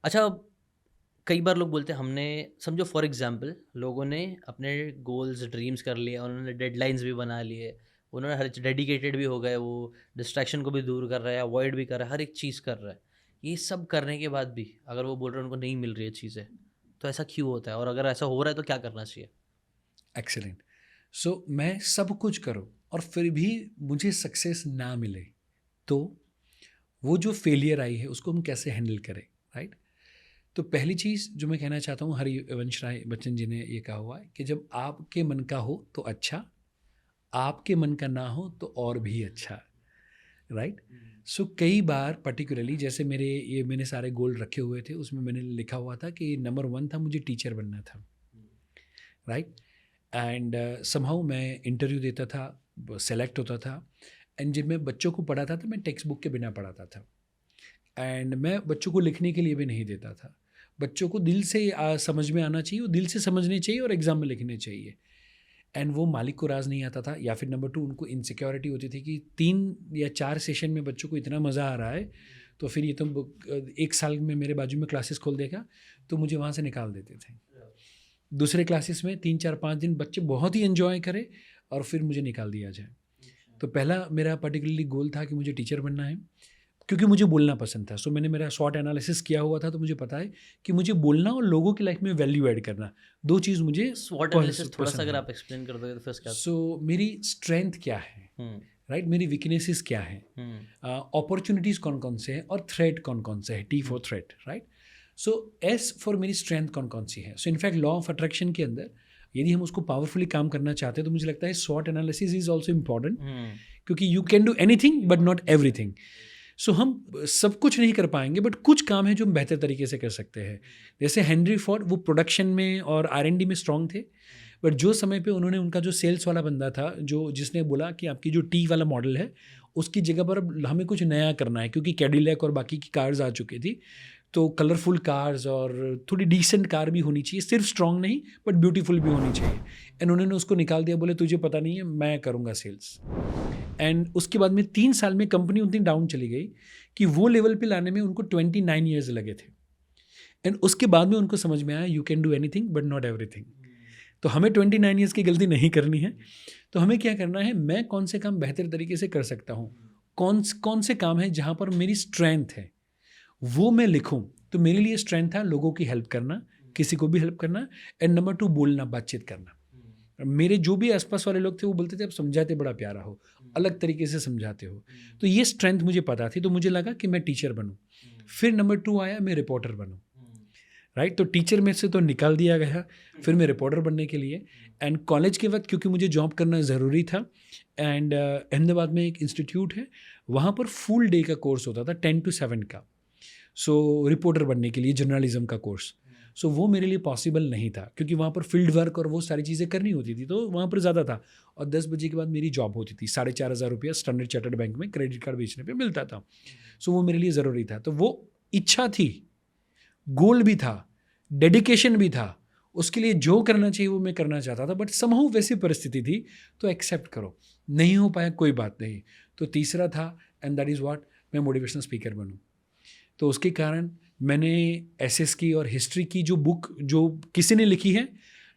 अच्छा, कई बार लोग बोलते हैं हमने, समझो फॉर एग्जांपल लोगों ने अपने गोल्स ड्रीम्स कर लिए, उन्होंने डेडलाइंस भी बना लिए, उन्होंने हर डेडिकेटेड भी हो गए, वो डिस्ट्रैक्शन को भी दूर कर रहा है, अवॉइड भी कर रहा है, हर एक चीज़ कर रहा है। ये सब करने के बाद भी अगर वो बोल रहे हैं उनको नहीं मिल रही है चीज़ें, तो ऐसा क्यों होता है? और अगर ऐसा हो रहा है तो क्या करना चाहिए? एक्सेलेंट। सो मैं सब कुछ करूँ और फिर भी मुझे सक्सेस ना मिले, तो वो जो फेलियर आई है उसको हम कैसे हैंडल करें, राइट? तो पहली चीज़ जो मैं कहना चाहता हूँ, हरिवंश राय बच्चन जी ने ये कहा हुआ है कि जब आपके मन का हो तो अच्छा, आपके मन का ना हो तो और भी अच्छा, राइट? सो कई बार पर्टिकुलरली जैसे मैंने सारे गोल रखे हुए थे, उसमें मैंने लिखा हुआ था कि नंबर 1 था मुझे टीचर बनना था, राइट? एंड समहाउ मैं इंटरव्यू देता था, सेलेक्ट होता था, एंड जब मैं बच्चों को पढ़ाता था मैं टेक्स्ट बुक के बिना पढ़ाता था, एंड मैं बच्चों को लिखने के लिए भी नहीं देता था। बच्चों को दिल से समझ में आना चाहिए, वो दिल से समझने चाहिए और एग्ज़ाम में लिखने चाहिए। एंड वो मालिक को राज नहीं आता था, या फिर नंबर 2 उनको इनसिक्योरिटी होती थी कि 3 या 4 सेशन में बच्चों को इतना मज़ा आ रहा है, तो फिर ये तो 1 साल में मेरे बाजू में क्लासेस खोल देगा, तो मुझे वहाँ से निकाल देते थे। दूसरे क्लासेस में 3, 4, 5 दिन बच्चे बहुत ही एन्जॉय करें और फिर मुझे निकाल दिया जाए। तो पहला मेरा पर्टिकुलरली गोल था कि मुझे टीचर बनना है, क्योंकि मुझे बोलना पसंद था। सो मैंने मेरा शॉर्ट एनालिसिस किया हुआ था, तो मुझे पता है कि मुझे बोलना और लोगों की लाइफ में वैल्यू ऐड करना, 2 चीज़ मुझे स्वॉट एनालिसिस थोड़ा सा पसंद अगर है। आप एक्सप्लेन कर दोगे तो फिर उसके बाद। सो मेरी स्ट्रेंथ क्या है, हम्म। राइट? मेरी वीकनेसेस क्या हैं, हम्म। अपॉर्चुनिटीज़ कौन-कौन से हैं और थ्रेट कौन-कौन से हैं, T hmm. For threat, right? So S for मेरी स्ट्रेंथ कौन-कौन सी है। So in fact law of attraction के अंदर यदि हम उसको पावरफुली काम करना चाहते हैं, तो मुझे लगता है स्वॉट analysis is also important, hmm. क्योंकि you can do anything but not everything. So हम सब कुछ नहीं कर पाएंगे, बट कुछ काम है जो हम बेहतर तरीके से कर सकते हैं। जैसे हेनरी फोर्ड, वो प्रोडक्शन में और R&D में स्ट्रांग थे, बट जो समय पे उन्होंने, उनका जो सेल्स वाला बंदा था, जो जिसने बोला कि आपकी जो टी वाला मॉडल है उसकी जगह पर अब हमें कुछ नया करना है, क्योंकि कैडिलैक और बाकी की कार्स आ चुकी थी, तो कलरफुल कार्स और थोड़ी डिसेंट कार भी होनी चाहिए, सिर्फ स्ट्रांग नहीं बट ब्यूटीफुल भी होनी चाहिए। एंड उन्होंने उसको निकाल दिया, बोले तुझे पता नहीं है, मैं करूँगा सेल्स। एंड उसके बाद में 3 साल में कंपनी उतनी डाउन चली गई कि वो लेवल पे लाने में उनको 29 ईयर्स लगे थे। एंड उसके बाद में उनको समझ में आया you can do anything but not everything. तो हमें 29 ईयर्स की गलती नहीं करनी है। तो हमें क्या करना है, मैं कौन से काम बेहतर तरीके से कर सकता हूँ, कौन कौन से काम है जहाँ पर मेरी स्ट्रेंथ है, वो मैं लिखूँ। तो मेरे लिए स्ट्रेंथ था लोगों की हेल्प करना, किसी को भी हेल्प करना, एंड नंबर 2 बोलना, बातचीत करना। मेरे जो भी आसपास वाले लोग थे वो बोलते थे आप समझाते बड़ा प्यारा हो, अलग तरीके से समझाते हो। तो ये स्ट्रेंथ मुझे पता थी, तो मुझे लगा कि मैं टीचर बनूं। फिर नंबर 2 आया, मैं रिपोर्टर बनूं, राइट? तो टीचर में से तो निकाल दिया गया, फिर मैं रिपोर्टर बनने के लिए। एंड कॉलेज के वक्त क्योंकि मुझे जॉब करना ज़रूरी था, एंड अहमदाबाद में एक इंस्टीट्यूट है, वहाँ पर फुल डे का कोर्स होता था 10 to 7 का। सो रिपोर्टर बनने के लिए जर्नलिज्म का कोर्स, सो वो मेरे लिए पॉसिबल नहीं था, क्योंकि वहाँ पर फील्ड वर्क और वो सारी चीज़ें करनी होती थी, तो वहाँ पर ज़्यादा था। और 10 बजे के बाद मेरी जॉब होती थी, 4,500 रुपया स्टैंडर्ड चार्टर्ड बैंक में क्रेडिट कार्ड बेचने पे मिलता था। सो वो मेरे लिए ज़रूरी था, तो वो इच्छा थी, गोल भी था, डेडिकेशन भी था, उसके लिए जो करना चाहिए वो मैं करना चाहता था, बट समहाउ वैसी परिस्थिति थी, तो एक्सेप्ट करो, नहीं हो पाया कोई बात नहीं। तो तीसरा था, एंड दैट इज़ व्हाट, मैं मोटिवेशनल स्पीकर बनूँ। तो उसके कारण मैंने एसएस की और हिस्ट्री की जो बुक जो किसी ने लिखी है,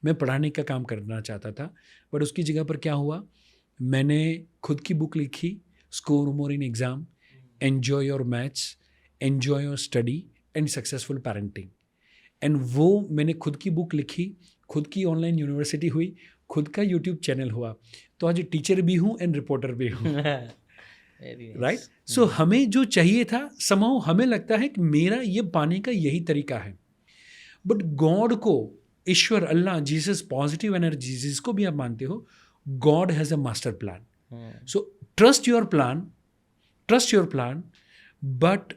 मैं पढ़ाने का काम करना चाहता था, बट उसकी जगह पर क्या हुआ, मैंने खुद की बुक लिखी, score more in exam, enjoy your maths, enjoy your study and successful parenting. And वो मैंने खुद की बुक लिखी, खुद की ऑनलाइन यूनिवर्सिटी हुई, खुद का यूट्यूब चैनल हुआ, तो आज टीचर भी हूँ एंड रिपोर्टर भी हूँ। Very right? नाइस। सो हमें जो चाहिए था, समहाउ हमें लगता है कि मेरा ये पाने का यही तरीका है, बट गॉड को, Ishwar, Allah, Jesus, positive energy जिसको भी आप मानते हो, God has a master plan. So trust your plan, trust your plan, but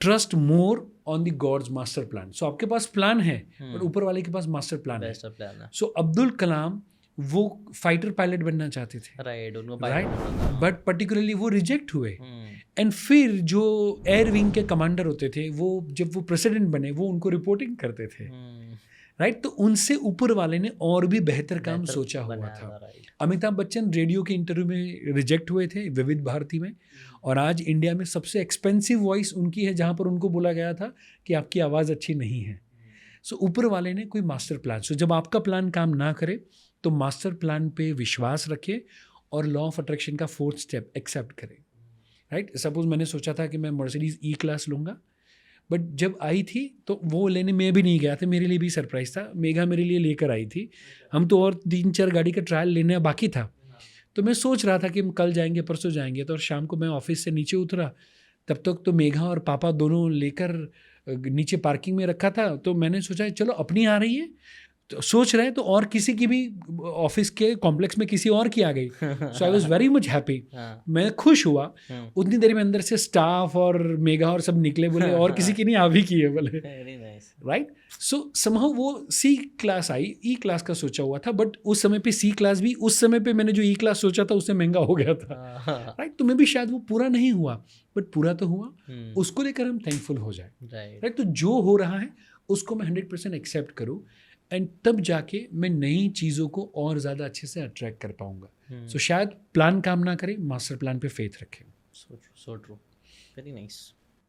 trust more on the God's master plan. So आपके पास प्लान है, बट ऊपर वाले के पास मास्टर प्लान है। बेस्ट प्लान है। सो अब्दुल कलाम वो फाइटर पायलट बनना चाहते थे, राइट, उनको राइट? पायलट बनना था। बट पर्टिकुलरली वो रिजेक्ट हुए। हम्म। एंड फिर जो एयर विंग के कमांडर होते थे, वो जब वो प्रेसिडेंट बने, वो उनको रिपोर्टिंग करते थे, हम्म। राइट? तो उनसे ऊपर वाले ने और भी बेहतर काम बेहतर सोचा हुआ बनाया था। था, राइट। अमिताभ बच्चन रेडियो के इंटरव्यू में रिजेक्ट हुए थे विविध भारती में, और आज इंडिया में सबसे एक्सपेंसिव वॉइस उनकी है, जहाँ पर उनको बोला गया था कि आपकी आवाज़ अच्छी नहीं है। सो ऊपर वाले ने कोई मास्टर प्लान, सो जब आपका प्लान काम ना करे तो मास्टर प्लान पे विश्वास रखें और लॉ ऑफ अट्रैक्शन का 4th स्टेप एक्सेप्ट करें, राइट। सपोज मैंने सोचा था कि मैं मर्सिडीज़ ई क्लास लूँगा, बट जब आई थी तो वो लेने मैं भी नहीं गया था, मेरे लिए भी सरप्राइज़ था, मेघा मेरे लिए लेकर आई थी। हम तो और 3-4 गाड़ी का ट्रायल लेने बाकी था, तो मैं सोच रहा था कि हम कल जाएंगे परसों जाएंगे। तो और शाम को मैं ऑफिस से नीचे उतरा, तब तक तो मेघा और पापा दोनों लेकर नीचे पार्किंग में रखा था। तो मैंने सोचा चलो अपनी आ रही है, तो सोच रहे हैं तो और किसी की भी ऑफिस के कॉम्प्लेक्स में किसी और की आ गई। So I was very much happy, मैं खुश हुआ। उतनी देर में अंदर से स्टाफ और मेगा और सब निकले, बोले और किसी की नहीं आ भी की है, बोले राइट। सो समहाउ वो सी क्लास आई, ई क्लास का सोचा हुआ था, बट उस समय पे सी क्लास भी, उस समय पे मैंने जो ई क्लास सोचा था उससे महंगा हो गया था, राइट। तो मैं भी शायद वो पूरा नहीं हुआ, बट पूरा तो हुआ, उसको लेकर हम थैंकफुल हो जाए, राइट। तो जो हो रहा है उसको मैं 100% एक्सेप्ट करूँ, एंड तब जाके मैं नई चीज़ों को और ज़्यादा अच्छे से अट्रैक्ट कर पाऊंगा। सो शायद प्लान काम ना करे, मास्टर प्लान पे फेथ रखें। So true, very nice.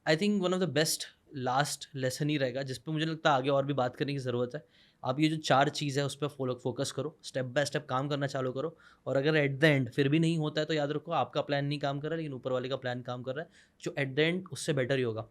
I think one of the best last lesson ही रहेगा, जिस पे मुझे लगता है आगे और भी बात करने की ज़रूरत है। आप ये जो 4 चीज़ है उस पर फोकस करो, स्टेप बाय स्टेप काम करना चालू करो, और अगर एट द एंड फिर भी नहीं होता है तो याद रखो आपका प्लान नहीं काम कर रहा है, लेकिन ऊपर वाले का प्लान काम कर रहा है, जो एट द एंड उससे बेटर ही होगा।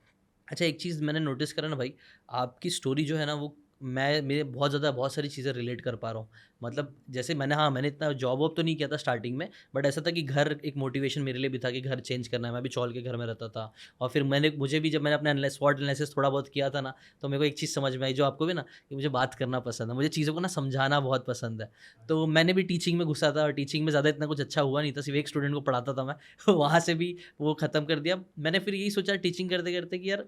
अच्छा, एक चीज़ मैंने नोटिस करा ना भाई, आपकी स्टोरी जो है ना वो मेरे बहुत सारी चीज़ें रिलेट कर पा रहा हूँ। मतलब जैसे मैंने इतना जॉब वॉब तो नहीं किया था स्टार्टिंग में, बट ऐसा था कि घर एक मोटिवेशन मेरे लिए भी था कि घर चेंज करना है। मैं भी चौल के घर में रहता था, और फिर मुझे भी जब मैंने अपने स्वॉट एनालिसिस थोड़ा बहुत किया था ना, तो मेरे को एक चीज़ समझ में आई, जो आपको भी ना, कि मुझे बात करना पसंद है, मुझे चीज़ों को ना समझाना बहुत पसंद है। तो मैंने भी टीचिंग में घुसा था, और टीचिंग में ज़्यादा इतना कुछ अच्छा हुआ नहीं था, सिर्फ एक स्टूडेंट को पढ़ाता था मैं वहाँ से भी वो ख़त्म कर दिया मैंने। फिर यही सोचा टीचिंग करते करते कि यार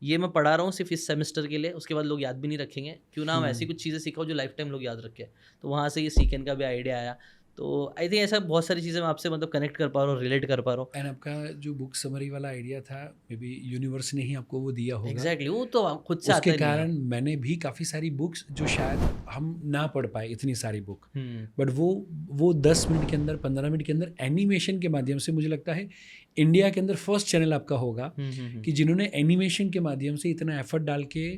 ये मैं पढ़ा रहा हूँ सिर्फ इस सेमेस्टर के लिए, उसके बाद लोग याद भी नहीं रखेंगे, क्यों ना हम ऐसी कुछ चीज़ें सिखाओ जो लाइफ टाइम लोग याद रखें। तो वहाँ से ये सीकेन का भी आइडिया आया। तो आई थिंक ऐसा बहुत सारी चीज़ें मैं आपसे मतलब कनेक्ट कर पा रहा हूँ, रिलेट कर पा रहा हूँ। एंड आपका जो बुक समरी वाला आइडिया था, मे बी यूनिवर्स ने ही आपको वो दिया होगा। एग्जैक्टली, वो तो खुद से आता उसके ही नहीं है। कारण मैंने भी काफ़ी सारी बुक्स, जो शायद हम ना पढ़ पाए इतनी सारी बुक, बट वो 10 मिनट के अंदर, 15 मिनट के अंदर एनिमेशन के माध्यम से, मुझे लगता है इंडिया के अंदर फर्स्ट चैनल आपका होगा कि जिन्होंने एनिमेशन के माध्यम से इतना एफर्ट डाल के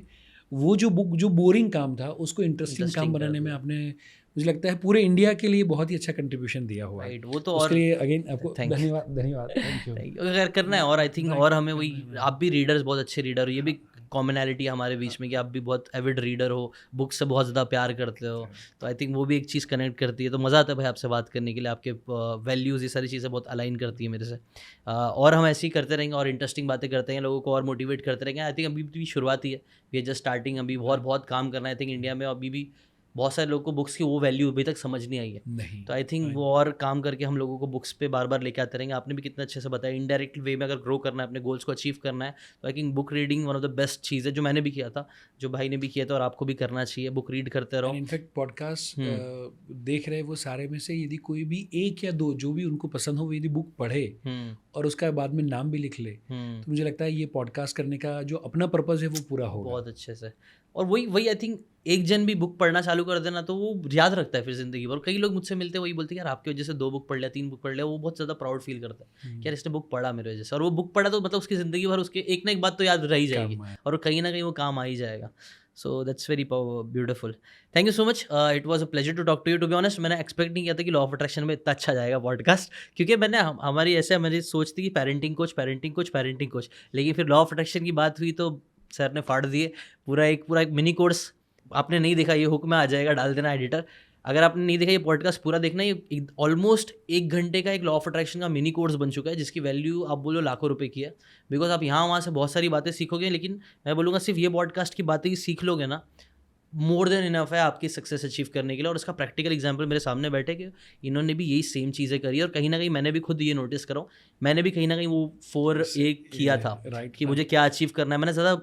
वो जो बुक, जो बोरिंग काम था उसको इंटरेस्टिंग काम बनाने में आपने, मुझे लगता है पूरे इंडिया के लिए बहुत ही अच्छा कंट्रीब्यूशन दिया हुआ है। राइट, वो तो उसके और लिए अगेन आपको Thank you. धन्यवाद थैंक यू। अगर करना है, और आई थिंक Right. और हमें वही, Right. आप भी रीडर्स बहुत अच्छे रीडर हो, ये भी कॉमनैलिटी है हमारे बीच में कि आप भी बहुत एविड रीडर हो, बुक से बहुत ज़्यादा प्यार करते हो। तो आई थिंक वो भी एक चीज़ कनेक्ट करती है। तो मज़ा आता है भाई आपसे बात करने के लिए, आपके वैल्यूज़ ये सारी चीज़ें बहुत अलाइन करती है मेरे से। और हम ऐसे ही करते रहेंगे और इंटरेस्टिंग बातें करते हैं, लोगों को और मोटिवेट करते रहेंगे। आई थिंक अभी भी शुरुआत ही है, वी आर जस्ट स्टार्टिंग, अभी बहुत काम करना है। आई थिंक इंडिया में अभी भी बहुत सारे लोगों को बुक्स की वो वैल्यू अभी तक समझ नहीं आई है। नहीं, तो आई थिंक वो और काम करके हम लोगों को बुक्स पे बार बार लेके आते रहेंगे। आपने भी कितना अच्छे से बताया, इनडायरेक्ट वे में अगर ग्रो करना है, अपने गोल्स को अचीव करना है, तो I think book reading one of the best चीज़ है, जो मैंने भी किया था, जो भाई ने भी किया था, और आपको भी करना चाहिए। बुक रीड करते रहो। इनफैक्ट पॉडकास्ट देख रहे वो सारे में से यदि कोई भी 1 या 2 जो भी उनको पसंद हो, वो यदि बुक पढ़े और उसका बाद में नाम भी लिख ले, तो मुझे लगता है ये पॉडकास्ट करने का जो अपना पर्पज़ है वो पूरा होगा बहुत अच्छे से। और वही आई थिंक एक जन भी बुक पढ़ना चालू कर देना तो वो याद रखता है फिर ज़िंदगी भर। कई लोग मुझसे मिलते हैं, वही बोलते हैं यार आपकी वजह से 2 बुक पढ़ लिया, 3 बुक पढ़ लिया, वो बहुत ज़्यादा प्राउड फील करता है कि यार इसने बुक पढ़ा मेरे वजह से। और वो बुक पढ़ा तो मतलब उसकी ज़िंदगी भर उसके एक ना एक बात तो याद रह ही जाएगी, और कहीं ना कहीं वो काम आ ही जाएगा। So that's very beautiful. Thank you so much, it was a pleasure to talk to you. To be honest, मैंने एक्सपेक्ट नहीं किया था कि लॉ ऑफ अट्रैक्शन में इतना अच्छा जाएगा पॉडकास्ट, क्योंकि मैंने हमारी सोच थी कि पेरेंटिंग कोच, लेकिन फिर लॉ ऑफ अट्रैक्शन की बात हुई तो सर ने फाड़ दिए। पूरा एक मिनी कोर्स, आपने नहीं देखा, ये हुक में आ जाएगा, डाल देना एडिटर। अगर आपने नहीं देखा, ये पॉडकास्ट पूरा देखना। ये ऑलमोस्ट 1 घंटे का एक लॉ ऑफ अट्रैक्शन का मिनी कोर्स बन चुका है, जिसकी वैल्यू आप बोलो लाखों रुपए की है। बिकॉज आप यहाँ वहाँ से बहुत सारी बातें सीखोगे, लेकिन मैं बोलूँगा सिर्फ ये पॉडकास्ट की बातें ही सीख लोगे ना, मोर देन इनफ है आपकी सक्सेस अचीव करने के लिए। और इसका प्रैक्टिकल एग्जांपल मेरे सामने बैठे कि इन्होंने भी यही सेम चीज़ें करी, और कहीं ना कहीं मैंने भी खुद ये नोटिस करा हूँ। मैंने भी कहीं ना कहीं वो 4A किया था कि मुझे क्या अचीव करना है। मैंने ज़्यादा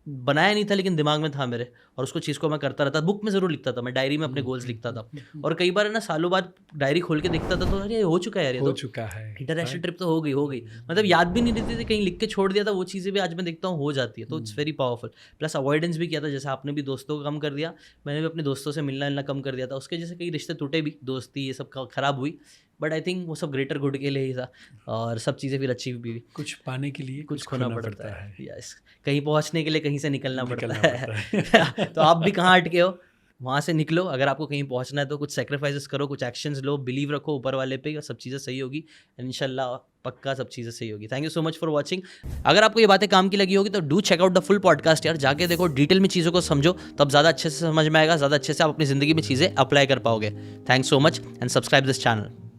बनाया नहीं था, लेकिन दिमाग में था मेरे, और उसको चीज़ को मैं करता रहता। बुक में ज़रूर लिखता था, मैं डायरी में अपने गोल्स लिखता था, और कई बार है ना सालों बाद डायरी खोल के देखता था तो अरे हो चुका है यार, ये हो तो चुका है, इंटरनेशनल ट्रिप तो हो गई। मतलब याद भी नहीं रहती थी, कहीं लिख के छोड़ दिया था, वो चीज़ें भी आज मैं देखता हूँ हो जाती है। तो it's very powerful. Plus avoidance भी किया था, जैसे आपने भी दोस्तों को कम कर दिया, मैंने भी अपने दोस्तों से मिलना कम कर दिया था। उसके जैसे कई रिश्ते टूटे भी, दोस्ती ये सब खराब हुई, बट आई थिंक वो सब ग्रेटर गुड के लिए ही था, और सब चीज़ें फिर अच्छी भी हुई। कुछ पाने के लिए कुछ खोना पड़ता है। है, यस। कहीं पहुंचने के लिए कहीं से निकलना निकलना पड़ता है। तो आप भी कहाँ अटके हो, वहाँ से निकलो। अगर आपको कहीं पहुँचना है तो कुछ सेक्रीफाइसेस करो, कुछ एक्शंस लो, बिलीव रखो ऊपर वाले पे, और सब चीज़ें सही होगी इंशाल्लाह, पक्का सब चीज़ें सही होगी। Thank you so much for watching. अगर आपको ये बातें काम की लगी होगी तो do check out the full podcast यार, जाके देखो, डिटेल में चीज़ों को समझो, तब ज़्यादा अच्छे से समझ में आएगा, ज़्यादा अच्छे से आप अपनी ज़िंदगी में चीज़ें अप्लाई कर पाओगे। Thanks so much and subscribe this channel.